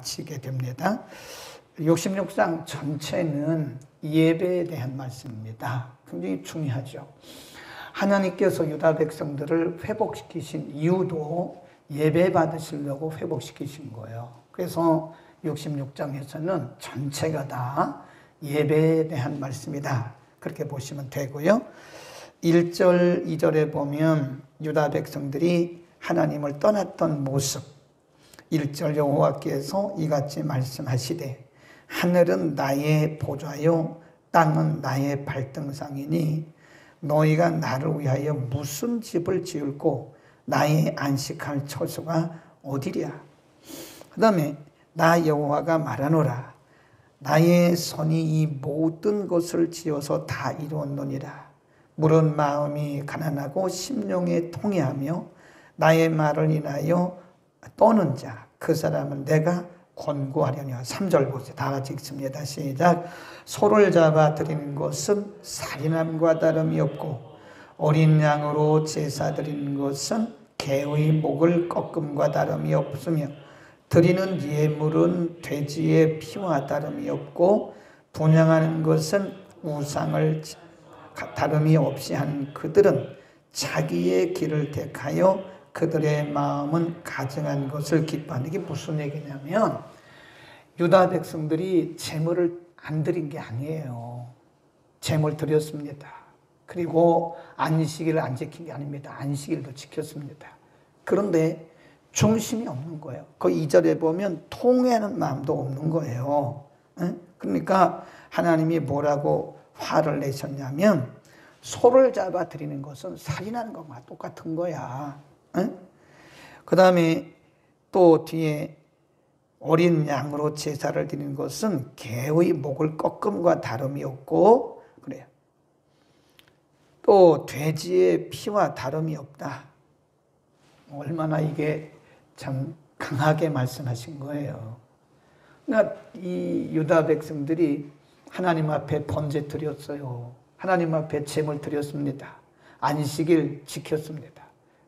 마치게 됩니다. 66장 전체는 예배에 대한 말씀입니다. 굉장히 중요하죠. 하나님께서 유다 백성들을 회복시키신 이유도 예배 받으시려고 회복시키신 거예요. 그래서 66장에서는 전체가 다 예배에 대한 말씀이다. 그렇게 보시면 되고요. 1절, 2절에 보면 유다 백성들이 하나님을 떠났던 모습. 1절 여호와께서 이같이 말씀하시되 하늘은 나의 보좌요 땅은 나의 발등상이니 너희가 나를 위하여 무슨 집을 지을고 나의 안식할 처소가 어디랴. 그 다음에 나 여호와가 말하노라. 나의 손이 이 모든 것을 지어서 다 이루었느니라. 물은 마음이 가난하고 심령에 통해하며 나의 말을 인하여 떠는 자 그 사람은 내가 권고하려니와. 3절 보세요. 다 같이 읽습니다. 시작. 소를 잡아 드리는 것은 살인함과 다름이 없고 어린 양으로 제사 드리는 것은 개의 목을 꺾음과 다름이 없으며 드리는 예물은 돼지의 피와 다름이 없고 분향하는 것은 우상을 다름이 없이 하는 그들은 자기의 길을 택하여 그들의 마음은 가증한 것을 기뻐하는. 이게 무슨 얘기냐면 유다 백성들이 제물을 안 드린 게 아니에요. 제물 드렸습니다. 그리고 안식일을 안 지킨 게 아닙니다. 안식일도 지켰습니다. 그런데 중심이 없는 거예요. 그 2절에 보면 통회하는 마음도 없는 거예요. 그러니까 하나님이 뭐라고 화를 내셨냐면 소를 잡아 드리는 것은 살인하는 것과 똑같은 거야. 그 다음에 또 뒤에 어린 양으로 제사를 드리는 것은 개의 목을 꺾음과 다름이 없고 그래요. 또 돼지의 피와 다름이 없다. 얼마나 이게 참 강하게 말씀하신 거예요. 그러니까 이 유다 백성들이 하나님 앞에 번제 드렸어요. 하나님 앞에 제물 드렸습니다. 안식일 지켰습니다.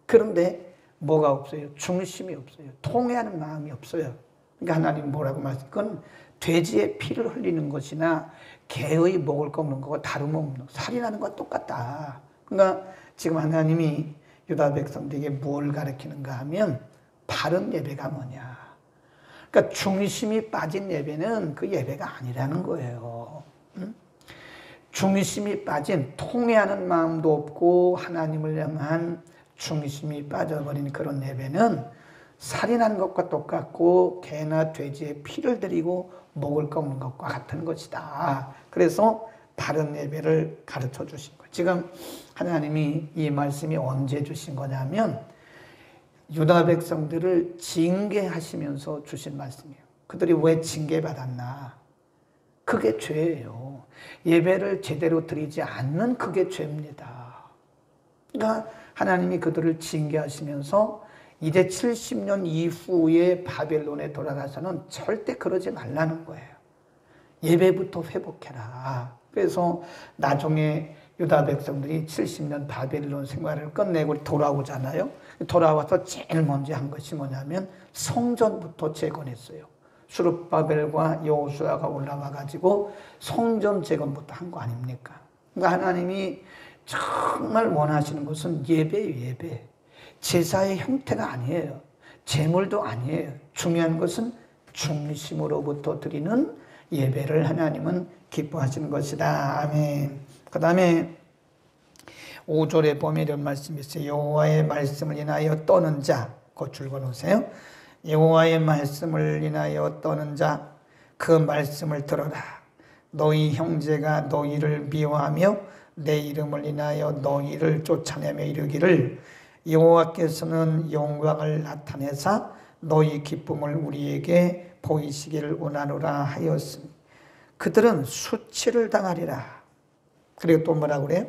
그런데 뭐가 없어요? 중심이 없어요. 통회하는 마음이 없어요. 그러니까 하나님 뭐라고 말씀하세요? 그건 돼지의 피를 흘리는 것이나 개의 목을 꺾는 것과 다름없는, 살인하는 것과 똑같다. 그러니까 지금 하나님이 유다 백성들에게 뭘 가르치는가 하면 바른 예배가 뭐냐. 그러니까 중심이 빠진 예배는 그 예배가 아니라는 거예요. 중심이 빠진, 통회하는 마음도 없고 하나님을 향한 중심이 빠져버린 그런 예배는 살인하는 것과 똑같고 개나 돼지의 피를 드리고 목을 꺾는 것과 같은 것이다. 그래서 바른 예배를 가르쳐 주신 거예요. 지금 하나님이 이 말씀이 언제 주신 거냐면 유다 백성들을 징계하시면서 주신 말씀이에요. 그들이 왜 징계받았나? 그게 죄예요. 예배를 제대로 드리지 않는 그게 죄입니다. 그러니까 하나님이 그들을 징계하시면서 이제 70년 이후에 바벨론에 돌아가서는 절대 그러지 말라는 거예요. 예배부터 회복해라. 그래서 나중에 유다 백성들이 70년 바벨론 생활을 끝내고 돌아오잖아요. 돌아와서 제일 먼저 한 것이 뭐냐면 성전부터 재건했어요. 수룹바벨과 여호수아가 올라와 가지고 성전 재건부터 한 거 아닙니까? 그러니까 하나님이 정말 원하시는 것은 예배예요. 예배. 제사의 형태가 아니에요. 제물도 아니에요. 중요한 것은 중심으로부터 드리는 예배를 하나님은 기뻐하시는 것이다. 아멘. 그 다음에 5절에 보면 이런 말씀이 있어요. 여호와의 말씀을 인하여 떠는 자, 그 줄거 놓으세요. 여호와의 말씀을 인하여 떠는 자, 그 말씀을 들어라. 너희 형제가 너희를 미워하며 내 이름을 인하여 너희를 쫓아내며 이르기를 여호와께서는 영광을 나타내사 너희 기쁨을 우리에게 보이시기를 원하노라 하였으니 그들은 수치를 당하리라. 그리고 또 뭐라고 그래요?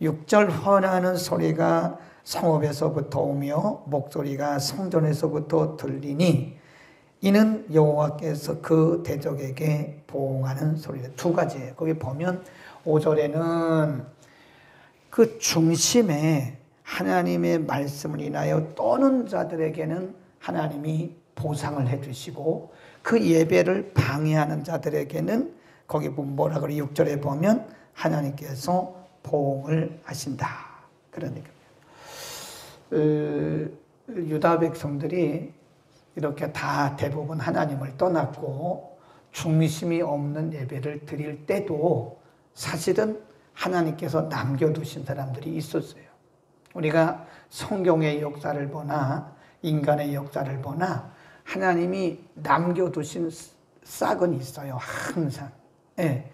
6절 헌하는 소리가 성읍에서부터 오며 목소리가 성전에서부터 들리니 이는 여호와께서 그 대적에게 보응하는 소리다. 두 가지예요. 거기 보면 5절에는 그 중심에 하나님의 말씀을 인하여 떠는 자들에게는 하나님이 보상을 해주시고 그 예배를 방해하는 자들에게는 거기 뭐라 그래 6절에 보면 하나님께서 보응을 하신다. 그러니까 유다 백성들이 이렇게 다 대부분 하나님을 떠났고 중심이 없는 예배를 드릴 때도 사실은 하나님께서 남겨두신 사람들이 있었어요. 우리가 성경의 역사를 보나 인간의 역사를 보나 하나님이 남겨두신 싹은 있어요. 항상. 예.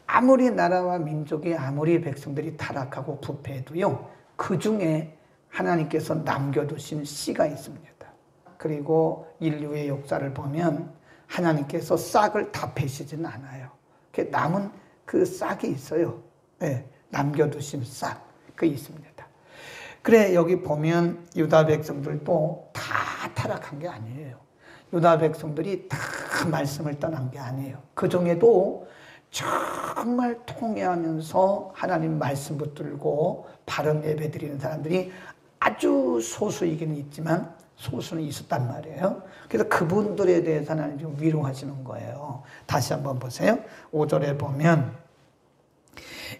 아무리 나라와 민족이 아무리 백성들이 타락하고 부패해도요. 그 중에 하나님께서 남겨두신 씨가 있습니다. 그리고 인류의 역사를 보면 하나님께서 싹을 다 패시지는 않아요. 남은 그 싹이 있어요. 네, 남겨두신 싹, 그 있습니다. 그래 여기 보면 유다 백성들도 다 타락한 게 아니에요. 유다 백성들이 다 말씀을 떠난 게 아니에요. 그 중에도 정말 통회하면서 하나님 말씀 붙들고 바른 예배 드리는 사람들이 아주 소수이긴 있지만 소수는 있었단 말이에요. 그래서 그분들에 대해서 하나님 좀 위로하시는 거예요. 다시 한번 보세요. 5절에 보면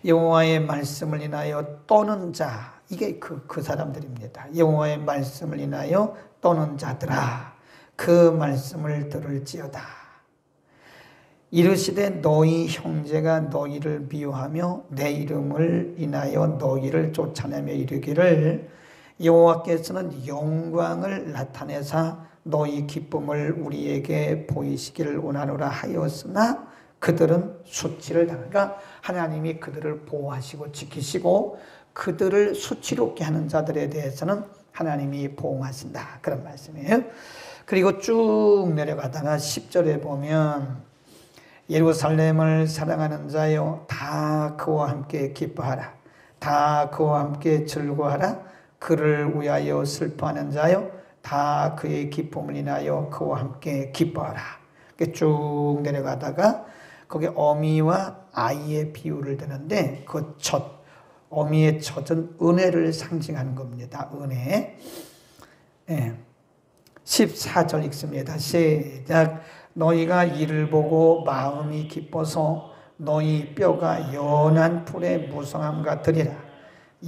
여호와의 말씀을 인하여 떠는 자, 이게 그 사람들입니다. 여호와의 말씀을 인하여 떠는 자들아, 그 말씀을 들을지어다. 이르시되 너희 형제가 너희를 미워하며 내 이름을 인하여 너희를 쫓아내며 이르기를 여호와께서는 영광을 나타내사 너희 기쁨을 우리에게 보이시기를 원하노라 하였으나 그들은 수치를 당하니까 하나님이 그들을 보호하시고 지키시고 그들을 수치롭게 하는 자들에 대해서는 하나님이 보호하신다. 그런 말씀이에요. 그리고 쭉 내려가다가 10절에 보면 예루살렘을 사랑하는 자여 다 그와 함께 기뻐하라. 다 그와 함께 즐거워하라. 그를 위하여 슬퍼하는 자여 다 그의 기쁨을 인하여 그와 함께 기뻐하라. 쭉 내려가다가 거기 어미와 아이의 비유를 드는데 그 어미의 젖은 은혜를 상징하는 겁니다. 은혜. 예. 14절 읽습니다. 시작. 너희가 이를 보고 마음이 기뻐서 너희 뼈가 연한 풀의 무성함 같으리라.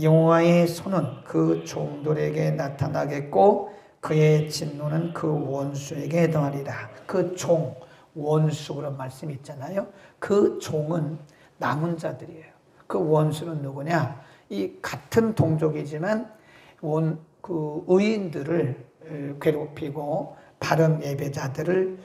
여호와의 손은 그 종들에게 나타나겠고 그의 진노는 그 원수에게 더하리라. 그 종, 원수 그런 말씀이 있잖아요. 그 종은 남은 자들이에요. 그 원수는 누구냐? 이 같은 동족이지만 그 의인들을 괴롭히고 바른 예배자들을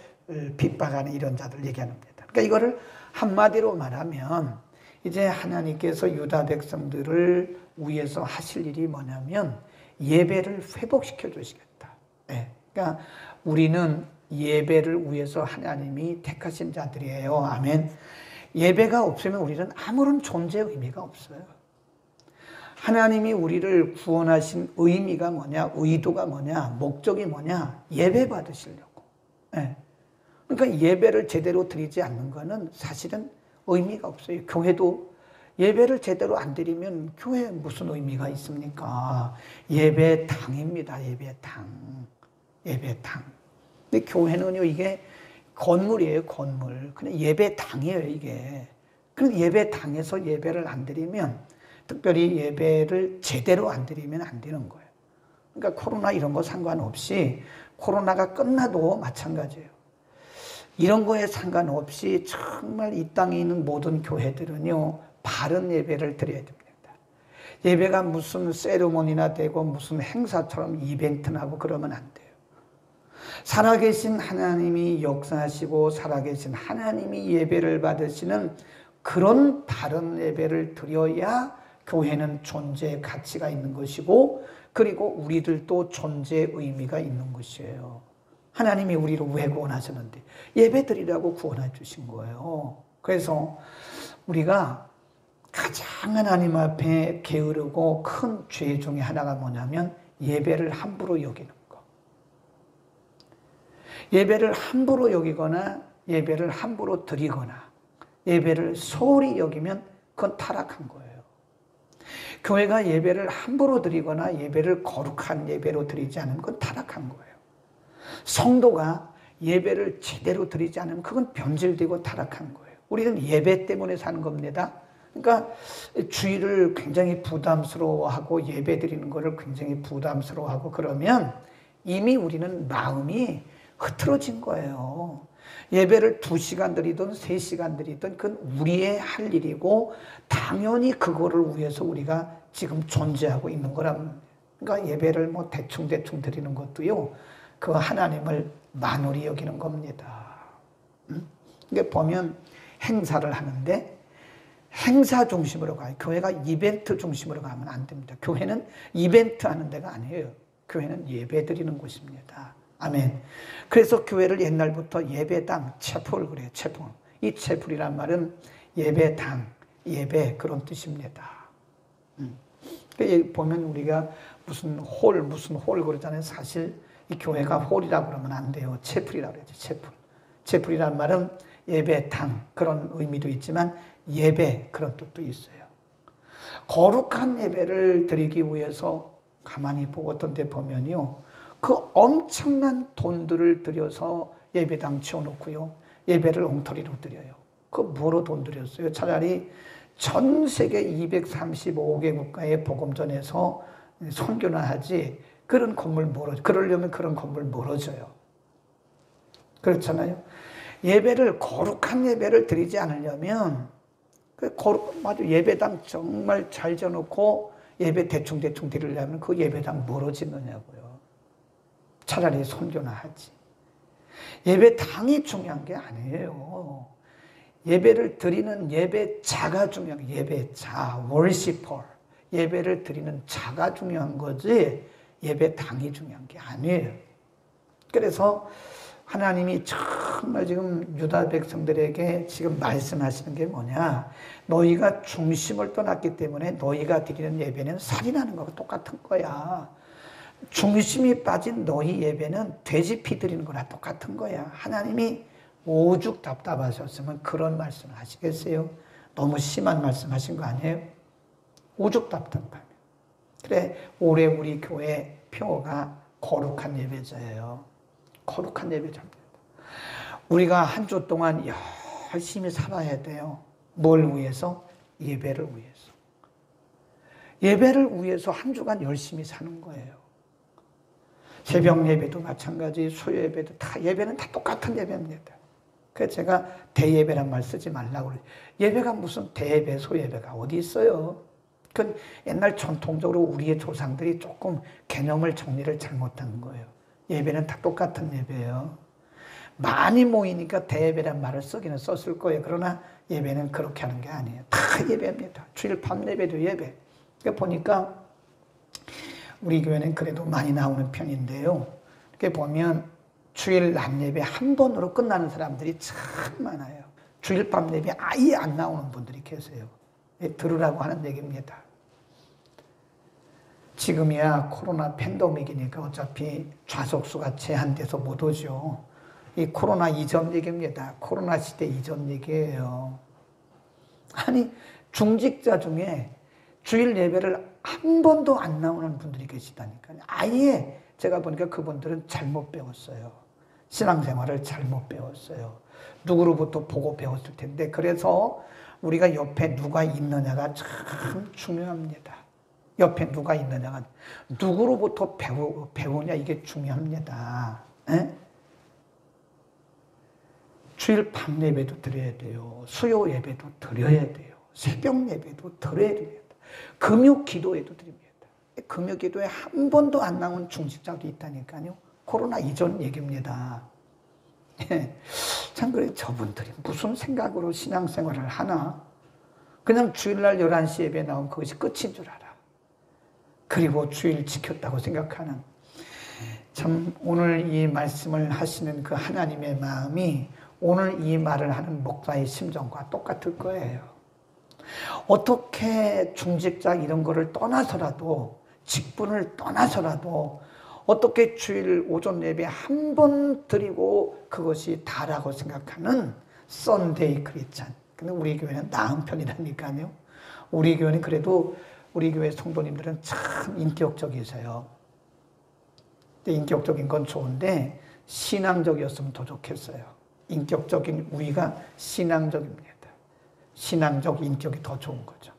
핍박하는 이런 자들 얘기합니다. 그러니까 이거를 한마디로 말하면 이제 하나님께서 유다 백성들을 위해서 하실 일이 뭐냐면 예배를 회복시켜 주시겠다. 네. 그러니까 우리는 예배를 위해서 하나님이 택하신 자들이에요. 아멘. 예배가 없으면 우리는 아무런 존재 의미가 없어요. 하나님이 우리를 구원하신 의미가 뭐냐, 의도가 뭐냐, 목적이 뭐냐, 예배 받으시려고. 네. 그러니까 예배를 제대로 드리지 않는 것은 사실은 의미가 없어요. 교회도 예배를 제대로 안 드리면 교회에 무슨 의미가 있습니까? 예배당입니다. 예배당. 예배당. 근데 교회는요, 이게 건물이에요, 건물. 그냥 예배당이에요, 이게. 그럼 예배당에서 예배를 안 드리면, 특별히 예배를 제대로 안 드리면 안 되는 거예요. 그러니까 코로나 이런 거 상관없이 코로나가 끝나도 마찬가지예요. 이런 거에 상관없이 정말 이 땅에 있는 모든 교회들은요, 바른 예배를 드려야 됩니다. 예배가 무슨 세리머니나 되고 무슨 행사처럼 이벤트나 하고 그러면 안 돼요. 살아계신 하나님이 역사하시고 살아계신 하나님이 예배를 받으시는 그런 바른 예배를 드려야 교회는 존재의 가치가 있는 것이고 그리고 우리들도 존재의 의미가 있는 것이에요. 하나님이 우리를 왜 구원하셨는데 예배 드리라고 구원해 주신 거예요. 그래서 우리가 가장 하나님 앞에 게으르고 큰 죄 중에 하나가 뭐냐면 예배를 함부로 여기는 거. 예배를 함부로 여기거나 예배를 함부로 드리거나 예배를 소홀히 여기면 그건 타락한 거예요. 교회가 예배를 함부로 드리거나 예배를 거룩한 예배로 드리지 않으면 그건 타락한 거예요. 성도가 예배를 제대로 드리지 않으면 그건 변질되고 타락한 거예요. 우리는 예배 때문에 사는 겁니다. 그러니까 주일을 굉장히 부담스러워하고 예배 드리는 거를 굉장히 부담스러워하고 그러면 이미 우리는 마음이 흐트러진 거예요. 예배를 2시간 드리든 3시간 드리든 그건 우리의 할 일이고 당연히 그거를 위해서 우리가 지금 존재하고 있는 거란. 그러니까 예배를 뭐 대충 드리는 것도요, 그 하나님을 만홀히 여기는 겁니다. 이게 보면 행사를 하는데 행사 중심으로 가요. 교회가 이벤트 중심으로 가면 안 됩니다. 교회는 이벤트 하는 데가 아니에요. 교회는 예배 드리는 곳입니다. 아멘. 그래서 교회를 옛날부터 예배당, 채플 그래요. 채플. 이 채플이란 말은 예배당, 예배 그런 뜻입니다. 보면 우리가 무슨 홀 그러잖아요. 사실 이 교회가 홀이라고 그러면 안 돼요. 채플이라고 그러죠. 채플. 채플이란 말은 예배당 그런 의미도 있지만 예배 그런 뜻도 있어요. 거룩한 예배를 드리기 위해서 가만히 보고 어떤 데 보면요, 그 엄청난 돈들을 들여서 예배당 지어놓고요, 예배를 엉터리로 드려요. 그 뭐로 돈 들였어요? 차라리 전 세계 235개 국가에 복음 전해서 선교나 하지, 그런 건물 그러려면 그런 건물 멀어져요. 그렇잖아요. 예배를, 거룩한 예배를 드리지 않으려면, 예배당 정말 잘 지어놓고 예배 대충 드리려면 그 예배당 멀어지느냐고요. 차라리 선교나 하지. 예배당이 중요한 게 아니에요. 예배를 드리는 예배자가 중요한 거예요. 예배자, 워시퍼. 예배를 드리는 자가 중요한 거지 예배당이 중요한 게 아니에요. 그래서 하나님이 정말 지금 유다 백성들에게 지금 말씀하시는 게 뭐냐, 너희가 중심을 떠났기 때문에 너희가 드리는 예배는 살인하는 거와 똑같은 거야. 중심이 빠진 너희 예배는 돼지 피 드리는 거랑 똑같은 거야. 하나님이 오죽 답답하셨으면 그런 말씀을 하시겠어요? 너무 심한 말씀 하신 거 아니에요? 오죽 답답하면. 그래, 올해 우리 교회 표어가 거룩한 예배자예요. 거룩한 예배자입니다. 우리가 한 주 동안 열심히 살아야 돼요. 뭘 위해서? 예배를 위해서. 예배를 위해서 한 주간 열심히 사는 거예요. 새벽 예배도 마찬가지, 수요 예배도 예배는 다 똑같은 예배입니다. 그래서 제가 대예배란 말 쓰지 말라고 그래요. 예배가 무슨 대예배, 소예배가 어디 있어요? 그건 옛날 전통적으로 우리의 조상들이 조금 개념을 정리를 잘못한 거예요. 예배는 다 똑같은 예배예요. 많이 모이니까 대예배란 말을 쓰기는 썼을 거예요. 그러나 예배는 그렇게 하는 게 아니에요. 다 예배입니다. 주일 밤 예배도 예배. 그러니까 보니까 우리 교회는 그래도 많이 나오는 편인데요. 이렇게 보면 주일 낮 예배 한 번으로 끝나는 사람들이 참 많아요. 주일 밤 예배 아예 안 나오는 분들이 계세요. 들으라고 하는 얘기입니다. 지금이야 코로나 팬데믹이니까 어차피 좌석수가 제한돼서 못 오죠. 이 코로나 이전 얘기입니다. 코로나 시대 이전 얘기예요. 아니, 중직자 중에 주일 예배를 한 번도 안 나오는 분들이 계시다니까요. 아예 제가 보니까 그분들은 잘못 배웠어요. 신앙생활을 잘못 배웠어요. 누구로부터 보고 배웠을 텐데, 그래서 우리가 옆에 누가 있느냐가 참 중요합니다. 옆에 누가 있느냐가, 누구로부터 배우냐, 이게 중요합니다. 에? 주일 밤 예배도 드려야 돼요. 수요 예배도 드려야 돼요. 새벽 예배도 드려야 됩니다. 금요 기도에도 드립니다. 금요 기도에 한 번도 안 나온 중직자도 있다니까요. 코로나 이전 얘기입니다. 참 그래, 저분들이 무슨 생각으로 신앙생활을 하나? 그냥 주일날 11시 예배 나오면 그것이 끝인 줄 알아. 그리고 주일 지켰다고 생각하는. 참 오늘 이 말씀을 하시는 그 하나님의 마음이 오늘 이 말을 하는 목사의 심정과 똑같을 거예요. 어떻게 중직자 이런 거를 떠나서라도, 직분을 떠나서라도 어떻게 주일 오전 예배 한 번 드리고 그것이 다라고 생각하는 썬데이 크리스찬. 근데 우리 교회는 나은 편이라니까요. 우리 교회는 그래도 우리 교회 성도님들은 참 인격적이세요. 인격적인 건 좋은데 신앙적이었으면 더 좋겠어요. 인격적인 우위가 신앙적입니다. 신앙적 인격이 더 좋은 거죠.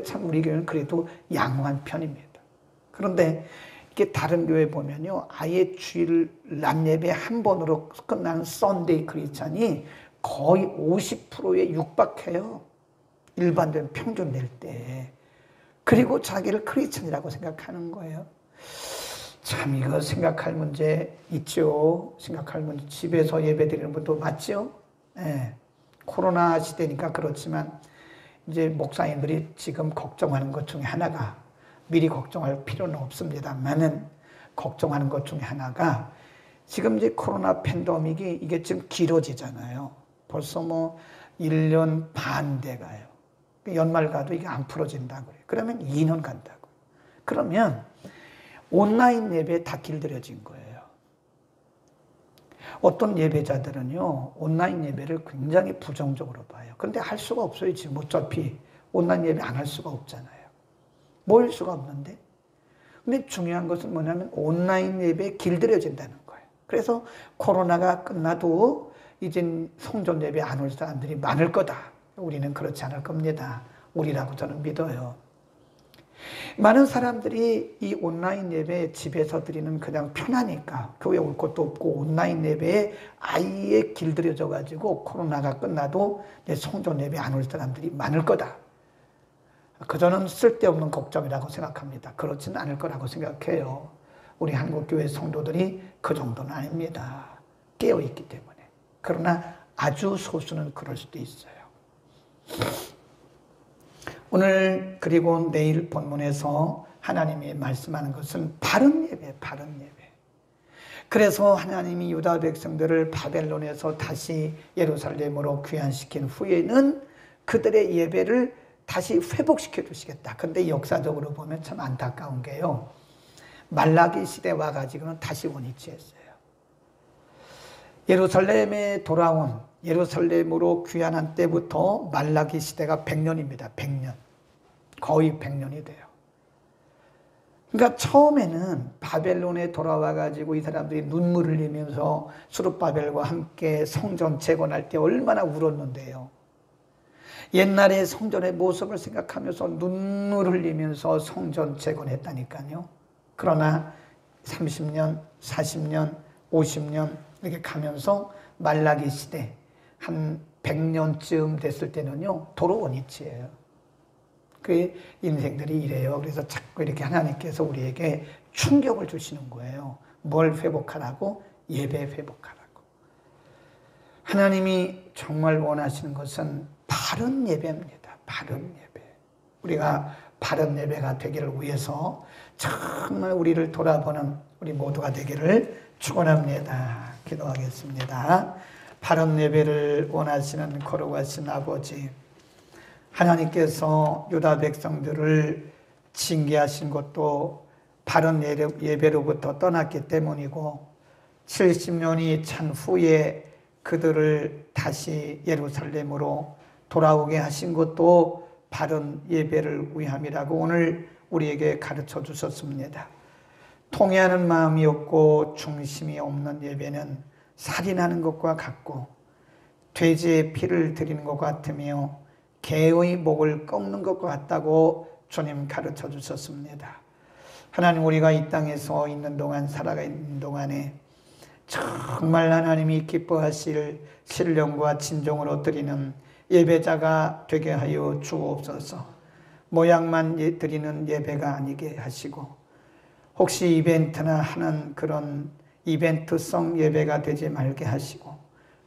참 우리 교회는 그래도 양호한 편입니다. 그런데 이게 다른 교회 보면요, 아예 주일 낮 예배 한 번으로 끝나는 썬데이 크리스찬이 거의 50%에 육박해요. 일반적인 평균 낼 때. 그리고 자기를 크리스찬이라고 생각하는 거예요. 참 이거 생각할 문제 있죠. 생각할 문제. 집에서 예배 드리는 분도 맞죠? 네. 코로나 시대니까 그렇지만 이제 목사님들이 지금 걱정하는 것 중에 하나가, 미리 걱정할 필요는 없습니다만은 걱정하는 것 중에 하나가, 지금 이제 코로나 팬데믹이 이게 지금 길어지잖아요. 벌써 뭐 1년 반 돼가요. 연말 가도 이게 안 풀어진다고 그래요. 그러면 2년 간다고. 그러면 온라인 예배에 다 길들여진 거예요. 어떤 예배자들은요, 온라인 예배를 굉장히 부정적으로 봐요. 그런데 할 수가 없어요. 지금 어차피 온라인 예배 안 할 수가 없잖아요. 모일 수가 없는데. 근데 중요한 것은 뭐냐면 온라인 예배에 길들여진다는 거예요. 그래서 코로나가 끝나도 이젠 성전 예배 안 올 사람들이 많을 거다. 우리는 그렇지 않을 겁니다. 우리라고 저는 믿어요. 많은 사람들이 이 온라인 예배 집에서 드리는 그냥 편하니까 교회 올 것도 없고 온라인 예배에 아예 길들여져 가지고 코로나가 끝나도 내 성전 예배 안 올 사람들이 많을 거다. 그저는 쓸데없는 걱정이라고 생각합니다. 그렇지는 않을 거라고 생각해요. 우리 한국교회 성도들이 그 정도는 아닙니다. 깨어있기 때문에. 그러나 아주 소수는 그럴 수도 있어요. 오늘 그리고 내일 본문에서 하나님이 말씀하는 것은 바른 예배, 바른 예배. 그래서 하나님이 유다 백성들을 바벨론에서 다시 예루살렘으로 귀환시킨 후에는 그들의 예배를 다시 회복시켜 주시겠다. 근데 역사적으로 보면 참 안타까운 게요, 말라기 시대 와가지고는 다시 원위치했어요. 예루살렘에 돌아온, 예루살렘으로 귀환한 때부터 말라기 시대가 100년입니다. 100년. 거의 100년이 돼요. 그러니까 처음에는 바벨론에 돌아와가지고 이 사람들이 눈물을 흘리면서 수룹바벨과 함께 성전 재건할 때 얼마나 울었는데요. 옛날에 성전의 모습을 생각하면서 눈물을 흘리면서 성전 재건했다니까요. 그러나 30년, 40년, 50년 이렇게 가면서 말라기 시대 한 100년쯤 됐을 때는요, 도로 원위치예요. 그 인생들이 이래요. 그래서 자꾸 이렇게 하나님께서 우리에게 충격을 주시는 거예요. 뭘 회복하라고? 예배 회복하라고. 하나님이 정말 원하시는 것은 바른 예배입니다. 바른 예배. 우리가 바른 예배가 되기를 위해서 정말 우리를 돌아보는 우리 모두가 되기를 축원합니다. 기도하겠습니다. 바른 예배를 원하시는 거룩하신 아버지, 하나님께서 유다 백성들을 징계하신 것도 바른 예배로부터 떠났기 때문이고 70년이 찬 후에 그들을 다시 예루살렘으로 돌아오게 하신 것도 바른 예배를 위함이라고 오늘 우리에게 가르쳐 주셨습니다. 통회하는 마음이 없고 중심이 없는 예배는 살인하는 것과 같고 돼지의 피를 드리는 것 같으며 개의 목을 꺾는 것과 같다고 주님 가르쳐 주셨습니다. 하나님, 우리가 이 땅에서 있는 동안, 살아가 있는 동안에 정말 하나님이 기뻐하실 신령과 진정으로 드리는 예배자가 되게 하여 주옵소서. 모양만 드리는 예배가 아니게 하시고 혹시 이벤트나 하는 그런 이벤트성 예배가 되지 말게 하시고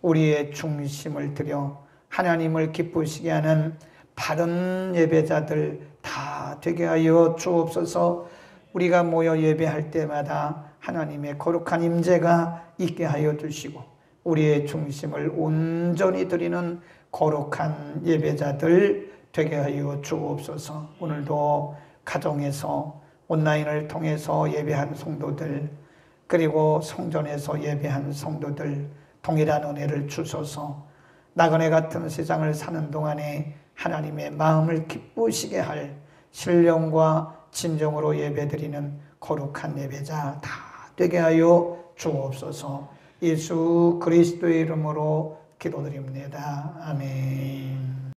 우리의 중심을 들여 하나님을 기쁘시게 하는 바른 예배자들 다 되게 하여 주옵소서. 우리가 모여 예배할 때마다 하나님의 거룩한 임재가 있게 하여 주시고 우리의 중심을 온전히 드리는 거룩한 예배자들 되게 하여 주옵소서. 오늘도 가정에서 온라인을 통해서 예배한 성도들, 그리고 성전에서 예배한 성도들 동일한 은혜를 주소서. 나그네 같은 세상을 사는 동안에 하나님의 마음을 기쁘시게 할 신령과 진정으로 예배드리는 거룩한 예배자 다 되게 하여 주옵소서. 예수 그리스도의 이름으로 기도드립니다. 아멘.